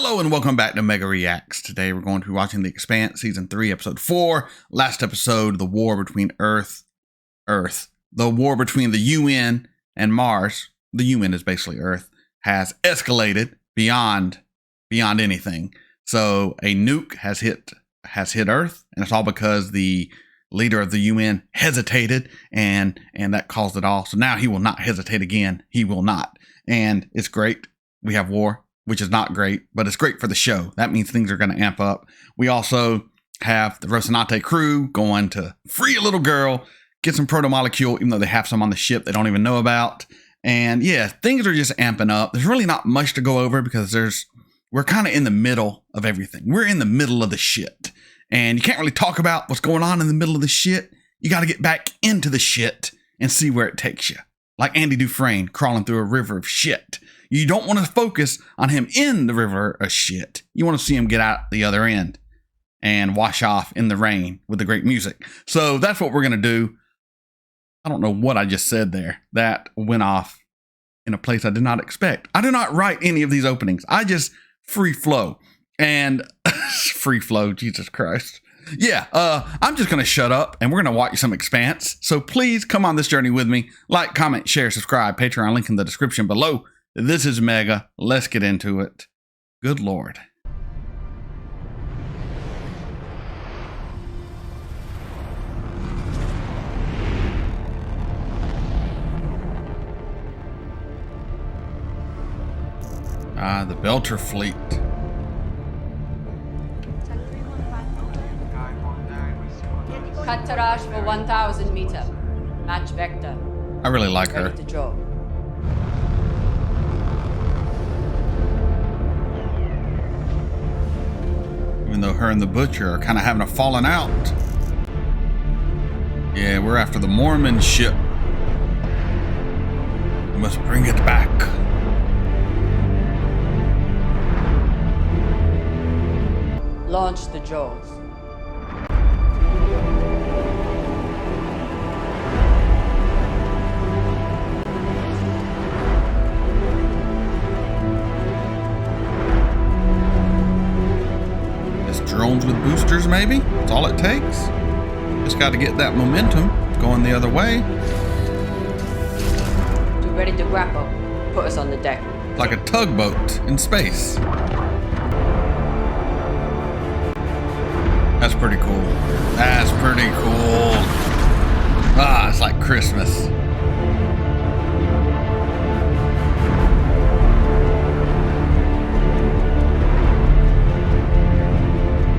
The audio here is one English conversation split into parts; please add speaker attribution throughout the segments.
Speaker 1: Hello and welcome back to Mega Reacts. Today we're going to be watching The Expanse Season 3, Episode 4. Last episode, the war between the war between the UN and Mars, the UN is basically Earth, has escalated beyond anything. So a nuke has hit Earth, and it's all because the leader of the UN hesitated, and that caused it all. So now he will not hesitate again. He will not. And it's great. We have war, which is not great, but it's great for the show. That means things are going to amp up. We also have the Rocinante crew going to free a little girl, get some Protomolecule, even though they have some on the ship they don't even know about. And yeah, things are just amping up. There's really not much to go over because we're kind of in the middle of everything. We're in the middle of the shit. And you can't really talk about what's going on in the middle of the shit. You got to get back into the shit and see where it takes you. Like Andy Dufresne crawling through a river of shit. You don't want to focus on him in the river of shit. You want to see him get out the other end and wash off in the rain with the great music. So that's what we're going to do. I don't know what I just said there. That went off in a place I did not expect. I do not write any of these openings. I just free flow. And free flow, Jesus Christ. Yeah, I'm just going to shut up and we're going to watch some Expanse. So please come on this journey with me. Like, comment, share, subscribe. Patreon link in the description below. This is Mega. Let's get into it. Good Lord. The Belter fleet.
Speaker 2: Cut Taraj for 1,000 meter. Match vector.
Speaker 1: I really like her.
Speaker 2: Ready to draw.
Speaker 1: Even though her and the Butcher are kind of having a falling out. Yeah, we're after the Mormon ship. We must bring it back.
Speaker 2: Launch the jaws.
Speaker 1: Drones with boosters, maybe? That's all it takes. Just got to get that momentum going the other way.
Speaker 2: You ready to grapple? Put us on the deck.
Speaker 1: Like a tugboat in space. That's pretty cool. That's pretty cool. Ah, it's like Christmas.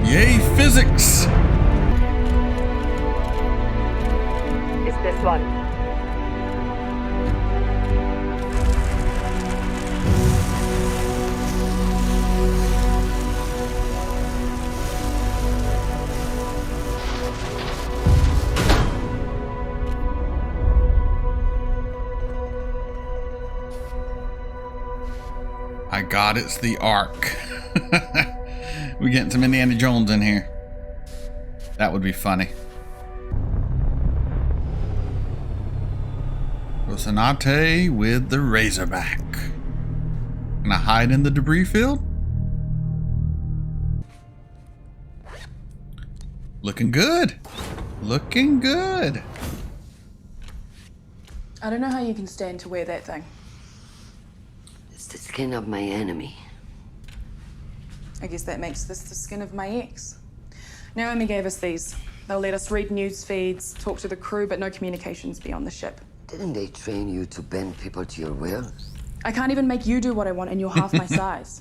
Speaker 1: Yay, physics!
Speaker 2: It's this one.
Speaker 1: My God, it's the Ark. We're getting some Indiana Jones in here. That would be funny. Rocinante with the Razorback. Gonna hide in the debris field? Looking good. Looking good.
Speaker 3: I don't know how you can stand to wear that thing.
Speaker 4: It's the skin of my enemy.
Speaker 3: I guess that makes this the skin of my ex. Naomi gave us these. They'll let us read news feeds, talk to the crew, but no communications beyond the ship.
Speaker 4: Didn't they train you to bend people to your will?
Speaker 3: I can't even make you do what I want, and you're half my size.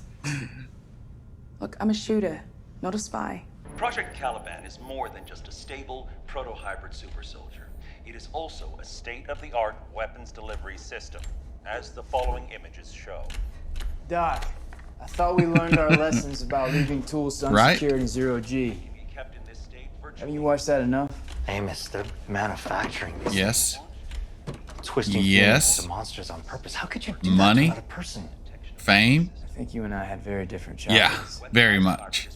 Speaker 3: Look, I'm a shooter, not a spy.
Speaker 5: Project Caliban is more than just a stable, proto-hybrid super soldier. It is also a state-of-the-art weapons delivery system, as the following images show.
Speaker 6: Doc, I thought we learned our lessons about leaving tools to unsecured in zero G. Haven't you watched that enough?
Speaker 7: Amos, they're manufacturing these.
Speaker 1: Yes.
Speaker 7: Twisting
Speaker 1: yes.
Speaker 7: the monsters on purpose. How could you do
Speaker 1: money,
Speaker 7: that to another person?
Speaker 1: Fame.
Speaker 6: I think you and I had very different childhoods.
Speaker 1: Yeah, very much.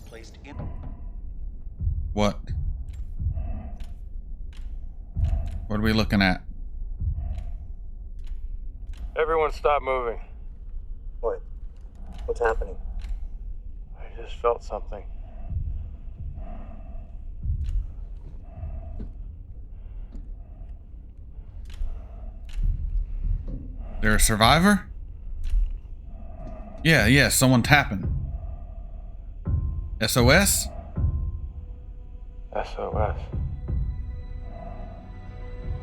Speaker 1: What? What are we looking at?
Speaker 8: Everyone stop moving.
Speaker 7: What? What's happening?
Speaker 8: just felt something.
Speaker 1: They're a survivor? Yeah, someone tapping. SOS?
Speaker 8: SOS.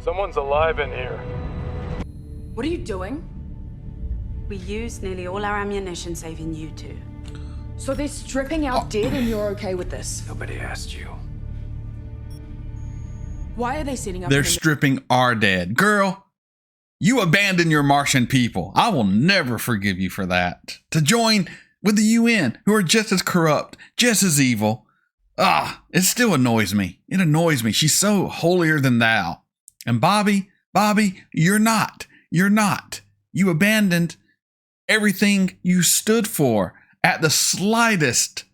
Speaker 8: Someone's alive in here.
Speaker 3: What are you doing?
Speaker 9: We used nearly all our ammunition, saving you two.
Speaker 3: So they're stripping out dead and you're okay with this?
Speaker 6: Nobody asked you.
Speaker 3: Why are they setting up?
Speaker 1: They're stripping our dead. Girl, you abandoned your Martian people. I will never forgive you for that. To join with the UN, who are just as corrupt, just as evil. It still annoys me. It annoys me. She's so holier than thou. And Bobby, you're not. You're not. You abandoned everything you stood for at the slightest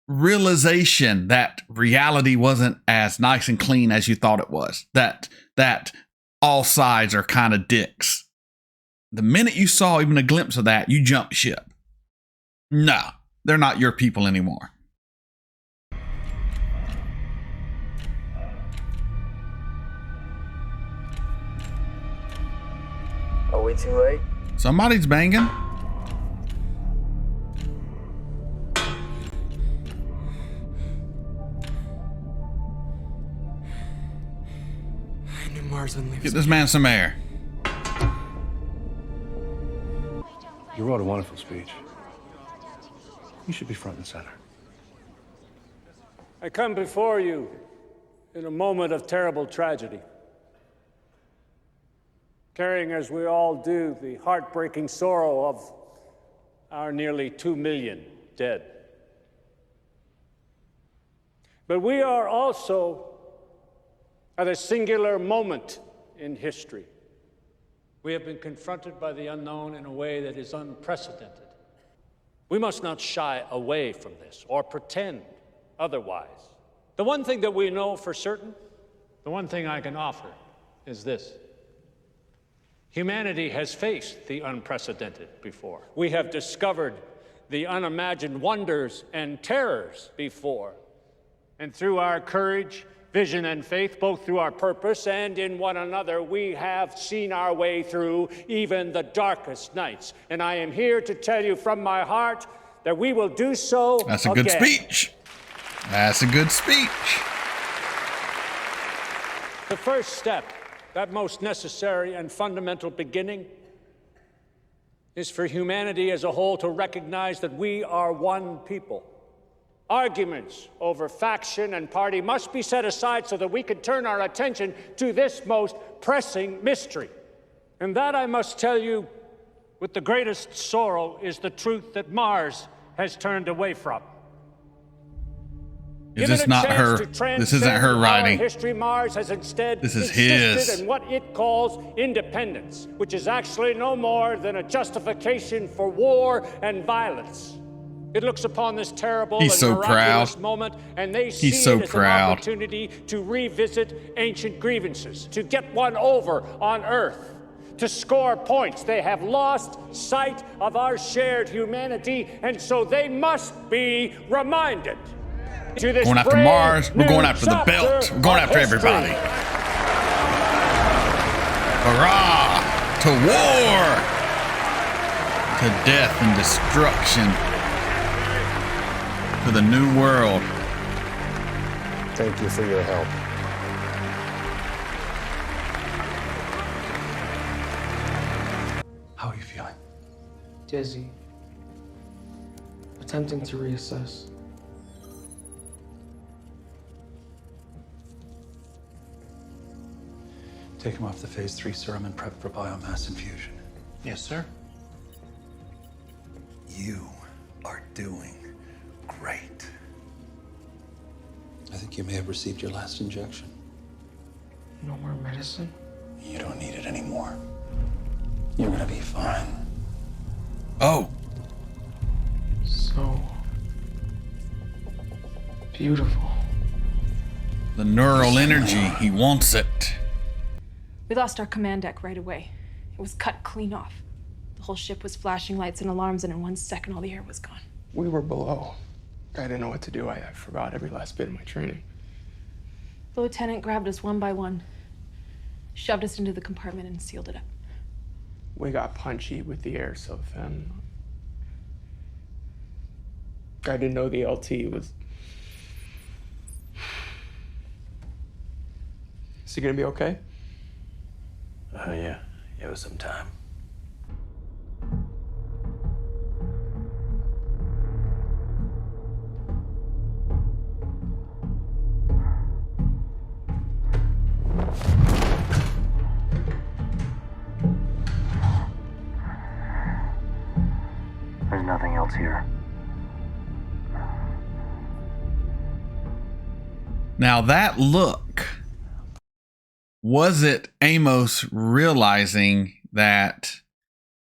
Speaker 1: realization that reality wasn't as nice and clean as you thought it was. That all sides are kind of dicks. The minute you saw even a glimpse of that, you jumped ship. No, they're not your people anymore.
Speaker 6: Are we too late?
Speaker 1: Somebody's banging.
Speaker 6: I knew Mars wouldn't leave
Speaker 1: Get this man some air.
Speaker 10: You wrote a wonderful speech. You should be front and center.
Speaker 11: I come before you in a moment of terrible tragedy, carrying, as we all do, the heartbreaking sorrow of our nearly 2 million dead. But we are also at a singular moment in history. We have been confronted by the unknown in a way that is unprecedented. We must not shy away from this or pretend otherwise. The one thing that we know for certain, the one thing I can offer, is this. Humanity has faced the unprecedented before. We have discovered the unimagined wonders and terrors before. And through our courage, vision, and faith, both through our purpose and in one another, we have seen our way through even the darkest nights. And I am here to tell you from my heart that we will do so again.
Speaker 1: That's a good speech. That's a good speech.
Speaker 11: The first step, that most necessary and fundamental beginning, is for humanity as a whole to recognize that we are one people. Arguments over faction and party must be set aside so that we can turn our attention to this most pressing mystery. And that, I must tell you, with the greatest sorrow, is the truth that Mars has turned away from.
Speaker 1: Is this not her? This isn't her writing.
Speaker 11: History, Mars has instead
Speaker 1: this is his.
Speaker 11: In what it calls independence, which is actually no more than a justification for war and violence. It looks upon this terrible and miraculous moment, and they see it as an opportunity to revisit ancient grievances, to get one over on Earth, to score points. They have lost sight of our shared humanity, and so they must be reminded.
Speaker 1: Going after Mars, we're going after the belt, we're going after everybody. Hurrah! To war! To death and destruction. To the new world.
Speaker 10: Thank you for your help. How are you feeling?
Speaker 12: Dizzy. Attempting to reassess.
Speaker 10: Take him off the phase 3 serum and prep for biomass infusion.
Speaker 7: Yes, sir.
Speaker 10: You are doing great. I think you may have received your last injection.
Speaker 12: No more medicine?
Speaker 10: You don't need it anymore. You're gonna be fine.
Speaker 1: Oh.
Speaker 12: So beautiful.
Speaker 1: The neural energy, he wants it.
Speaker 3: We lost our command deck right away. It was cut clean off. The whole ship was flashing lights and alarms, and in 1 second, all the air was gone.
Speaker 13: We were below. I didn't know what to do. I forgot every last bit of my training.
Speaker 14: The lieutenant grabbed us one by one, shoved us into the compartment, and sealed it up.
Speaker 13: We got punchy with the air so thin. I didn't know the LT was... Is he gonna be okay?
Speaker 7: Yeah. Give us some time. There's nothing else here.
Speaker 1: Now that look, was it Amos realizing that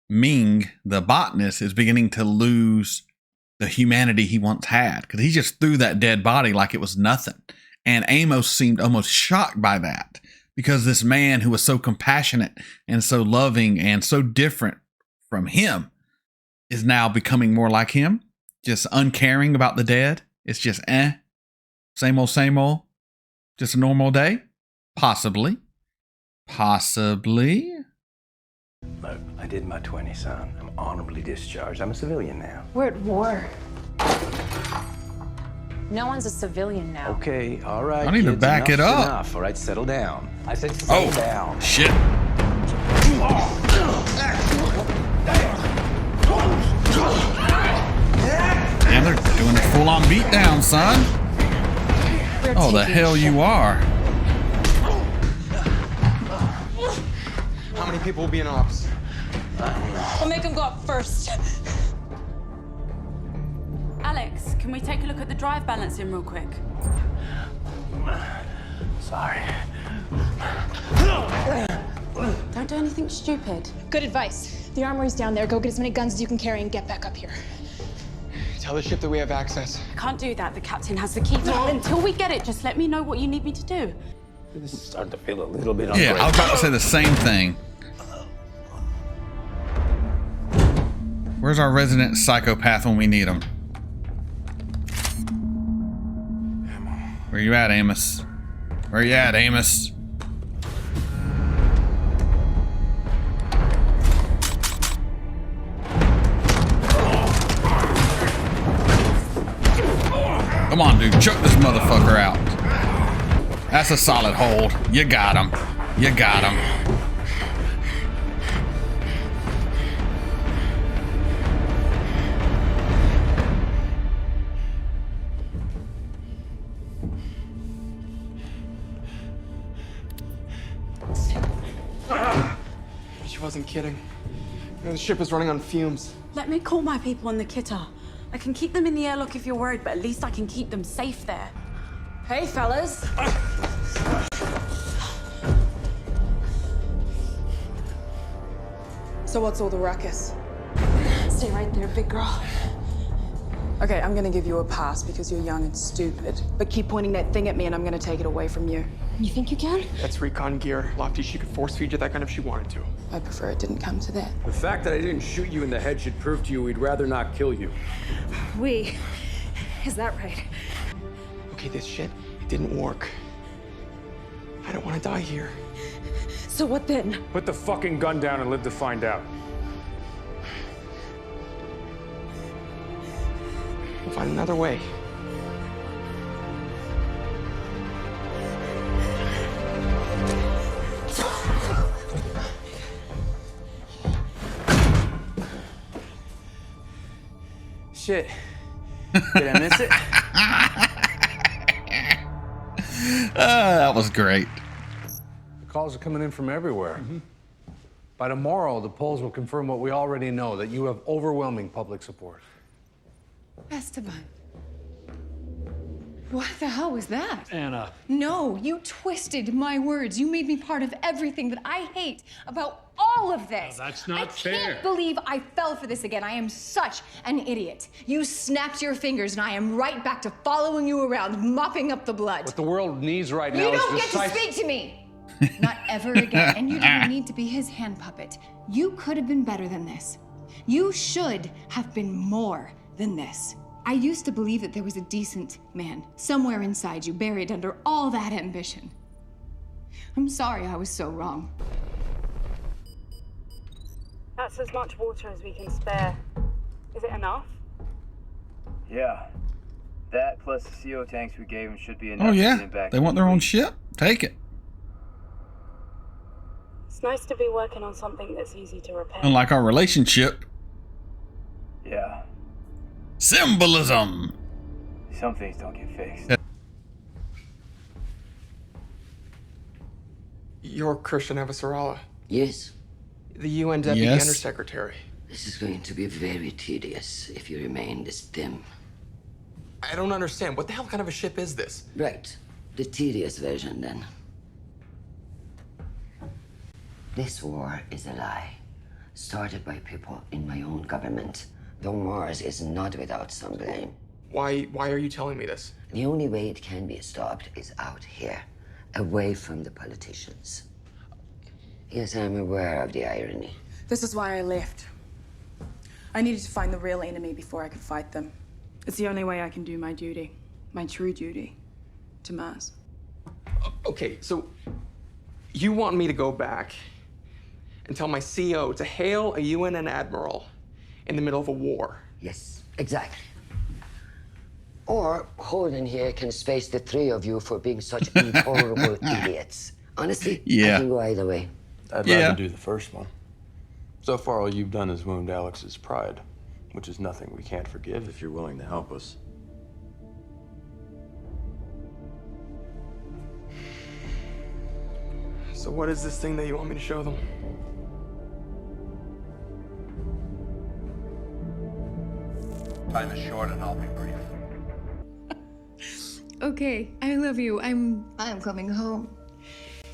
Speaker 1: Ming, the botanist, is beginning to lose the humanity he once had? Because he just threw that dead body like it was nothing. And Amos seemed almost shocked by that, because this man who was so compassionate and so loving and so different from him is now becoming more like him, just uncaring about the dead. It's just same old, just a normal day. Possibly.
Speaker 7: Look, I did my 20, son. I'm honorably discharged. I'm a civilian now.
Speaker 14: We're at war. No one's a civilian now.
Speaker 7: Okay, all right.
Speaker 1: I need to back it up.
Speaker 7: Enough. All right, settle down. I said settle down.
Speaker 1: Shit. And they're doing a full-on beatdown, son. Oh, the hell you are.
Speaker 13: How many people will be in ops?
Speaker 14: We'll make him go up first. Alex, can we take a look at the drive balancing real quick?
Speaker 7: Sorry.
Speaker 14: Don't do anything stupid.
Speaker 15: Good advice. The armory's down there. Go get as many guns as you can carry and get back up here.
Speaker 13: Tell the ship that we have access.
Speaker 14: I can't do that. The captain has the key. No. Until we get it, just let me know what you need me to do.
Speaker 7: This is starting to feel a little bit
Speaker 1: Yeah, I was about to say the same thing. Where's our resident psychopath when we need him? Where you at, Amos? Where you at, Amos? Come on, dude. Choke this motherfucker out. That's a solid hold. You got him. You got him.
Speaker 13: She wasn't kidding. You know, the ship is running on fumes.
Speaker 14: Let me call my people on the Kitta. I can keep them in the airlock if you're worried, but at least I can keep them safe there.
Speaker 3: Hey, fellas. So what's all the ruckus?
Speaker 14: Stay right there, big girl.
Speaker 3: Okay, I'm gonna give you a pass because you're young and stupid. But keep pointing that thing at me and I'm gonna take it away from you.
Speaker 15: You think you can?
Speaker 13: That's recon gear. Lofty, she could force feed you that gun if she wanted to.
Speaker 3: I prefer it didn't come to that.
Speaker 11: The fact that I didn't shoot you in the head should prove to you we'd rather not kill you.
Speaker 15: Is that right?
Speaker 13: Okay, this shit, it didn't work. I don't want to die here.
Speaker 15: So what then?
Speaker 11: Put the fucking gun down and live to find out.
Speaker 13: We'll find another way. Shit. Did I miss it?
Speaker 1: That was great.
Speaker 10: The calls are coming in from everywhere. By tomorrow, the polls will confirm what we already know, that you have overwhelming public support.
Speaker 15: Esteban. What the hell was that?
Speaker 11: Anna.
Speaker 15: No, you twisted my words. You made me part of everything that I hate about all of this.
Speaker 11: No, that's not fair.
Speaker 15: I can't believe I fell for this again. I am such an idiot. You snapped your fingers and I am right back to following you around, mopping up the blood.
Speaker 10: What the world needs right now
Speaker 15: You
Speaker 10: is
Speaker 15: don't get to speak to me! Not ever again. And you don't need to be his hand puppet. You could have been better than this. You should have been more than this. I used to believe that there was a decent man somewhere inside you, buried under all that ambition. I'm sorry I was so wrong.
Speaker 9: That's as much water as we can spare. Is it enough?
Speaker 6: Yeah. That plus the CO tanks we gave them should be enough
Speaker 1: Oh
Speaker 6: to get
Speaker 1: yeah,
Speaker 6: them back.
Speaker 1: they want their own ship. Take it.
Speaker 9: It's nice to be working on something that's easy to repair.
Speaker 1: Unlike our relationship.
Speaker 6: Yeah.
Speaker 1: Symbolism.
Speaker 6: Some things don't get fixed.
Speaker 13: You're Christian Avasarala.
Speaker 4: Yes.
Speaker 13: The UN Deputy
Speaker 1: Yes.
Speaker 13: Undersecretary.
Speaker 4: This is going to be very tedious if you remain this dim.
Speaker 13: I don't understand. What the hell kind of a ship is this?
Speaker 4: Right. The tedious version, then. This war is a lie, started by people in my own government. Though Mars is not without some blame.
Speaker 13: Why are you telling me this?
Speaker 4: The only way it can be stopped is out here, away from the politicians. Yes, I'm aware of the irony.
Speaker 3: This is why I left. I needed to find the real enemy before I could fight them. It's the only way I can do my duty, my true duty, to Mars.
Speaker 13: Okay, so you want me to go back and tell my CO to hail a UN admiral in the middle of a war?
Speaker 4: Yes, exactly. Or Holden here can space the three of you for being such intolerable idiots. Honestly,
Speaker 1: Yeah.
Speaker 4: I can go either way.
Speaker 7: I'd
Speaker 1: Yeah.
Speaker 7: rather do the first one. So far, all you've done is wound Alex's pride, which is nothing we can't forgive if you're willing to help us.
Speaker 13: So what is this thing that you want me to show them?
Speaker 16: Time is short and I'll be brief.
Speaker 15: Okay, I love you. I'm coming home.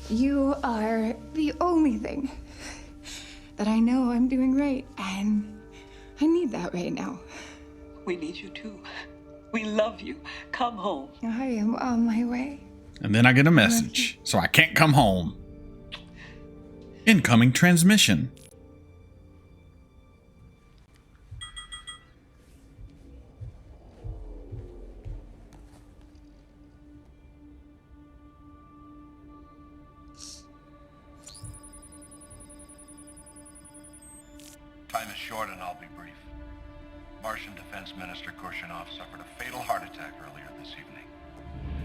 Speaker 15: You are the only thing that I know I'm doing right, and I need that right now.
Speaker 17: We need you too. We love you. Come home.
Speaker 15: I am on my way.
Speaker 1: And then I get a message, so I can't come home. Incoming transmission.
Speaker 16: Time is short and I'll be brief. Martian Defense Minister Korshunov suffered a fatal heart attack earlier this evening.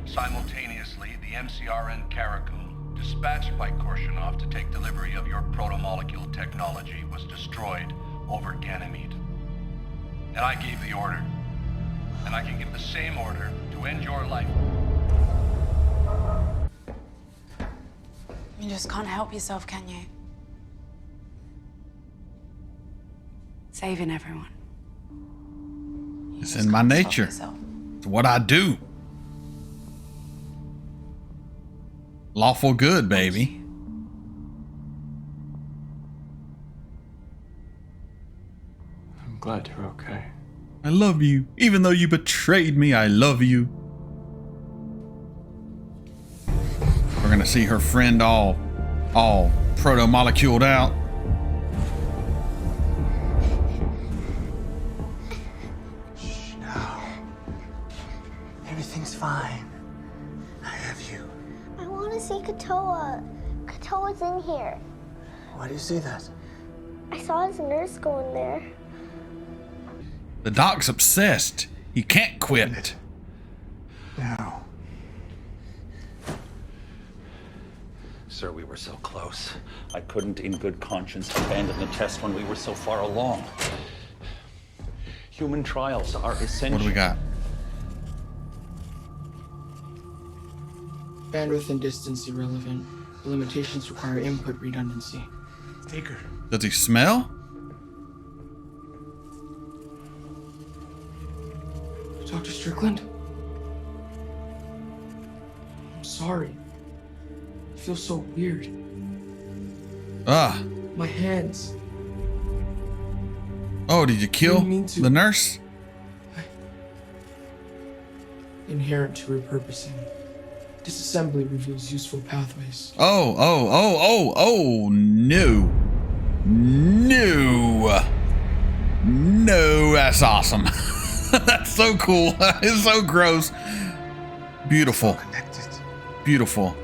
Speaker 16: Simultaneously, the MCRN Caracal, dispatched by Korshunov to take delivery of your protomolecule technology, was destroyed over Ganymede. And I gave the order. And I can give the same order to end your life.
Speaker 9: You just can't help yourself, can you? Saving everyone.
Speaker 1: It's in my nature. It's what I do. Lawful good, baby.
Speaker 7: I'm glad you're okay.
Speaker 1: I love you. Even though you betrayed me, I love you. We're gonna see her friend all proto-moleculed out.
Speaker 6: Everything's fine. I have you.
Speaker 18: I want to see Katoa. Katoa's in here.
Speaker 6: Why do you say that?
Speaker 18: I saw his nurse go in there.
Speaker 1: The doc's obsessed. He can't quit.
Speaker 6: Now.
Speaker 5: Sir, we were so close. I couldn't in good conscience abandon the test when we were so far along. Human trials are essential.
Speaker 1: What do we got?
Speaker 12: Bandwidth and distance irrelevant. The limitations require input redundancy.
Speaker 6: Take her.
Speaker 1: Does he smell?
Speaker 12: Dr. Strickland? I'm sorry. I feel so weird.
Speaker 1: Ah.
Speaker 12: My hands.
Speaker 1: Oh, did you kill
Speaker 12: Didn't mean to.
Speaker 1: the nurse?
Speaker 12: Inherent to repurposing. Disassembly reveals useful pathways.
Speaker 1: Oh, no. No, that's awesome. That's so cool. It's so gross. Beautiful. Beautiful.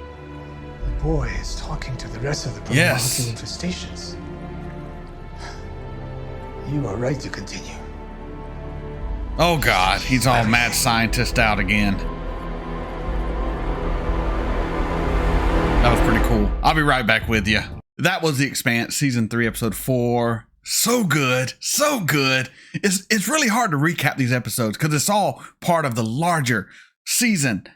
Speaker 19: The boy is talking to the rest of the
Speaker 1: Yes.
Speaker 19: Protomolecule infestations. You are right to continue.
Speaker 1: Oh God, he's all mad scientist out again. That was pretty cool. I'll be right back with you. That was The Expanse, season 3, episode 4. So good, so good. It's really hard to recap these episodes because it's all part of the larger season,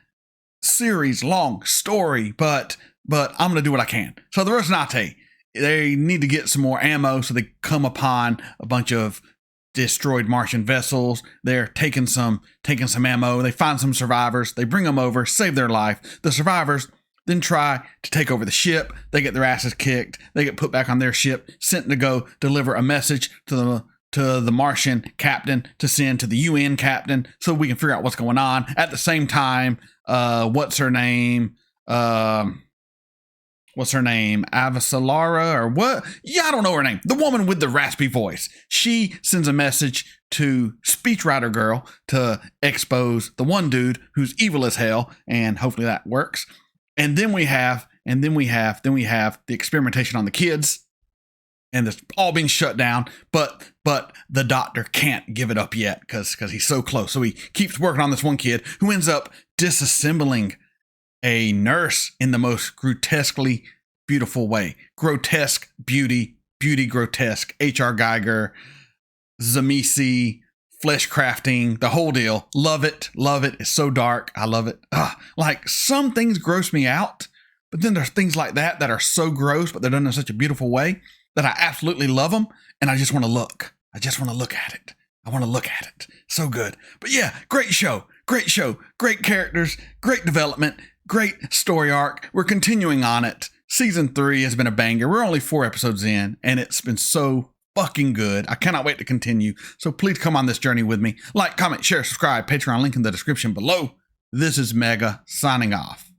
Speaker 1: series long story. But I'm gonna do what I can. So the Rocinante, they need to get some more ammo, so they come upon a bunch of destroyed Martian vessels. They're taking some ammo. They find some survivors. They bring them over, save their life. The survivors then try to take over the ship. They get their asses kicked. They get put back on their ship, sent to go deliver a message to the Martian captain to send to the UN captain so we can figure out what's going on. At the same time, what's her name? Avasalara or what? Yeah, I don't know her name. The woman with the raspy voice. She sends a message to Speechwriter Girl to expose the one dude who's evil as hell, and hopefully that works. And then we have the experimentation on the kids, and it's all being shut down. But the doctor can't give it up yet because he's so close. So he keeps working on this one kid who ends up disassembling a nurse in the most grotesquely beautiful way. Grotesque beauty, grotesque. H.R. Geiger, Zamisi, flesh crafting, the whole deal. Love it. It's so dark. I love it. Like, some things gross me out, but then there's things like that are so gross, but they're done in such a beautiful way that I absolutely love them, and I just want to look. I just want to look at it. I want to look at it. So good. But yeah, great show. Great characters, great development, great story arc. We're continuing on it. Season 3 has been a banger. We're only 4 episodes in, and it's been so fucking good. I cannot wait to continue. So please come on this journey with me. Like, comment, share, subscribe. Patreon link in the description below. This is Mega signing off.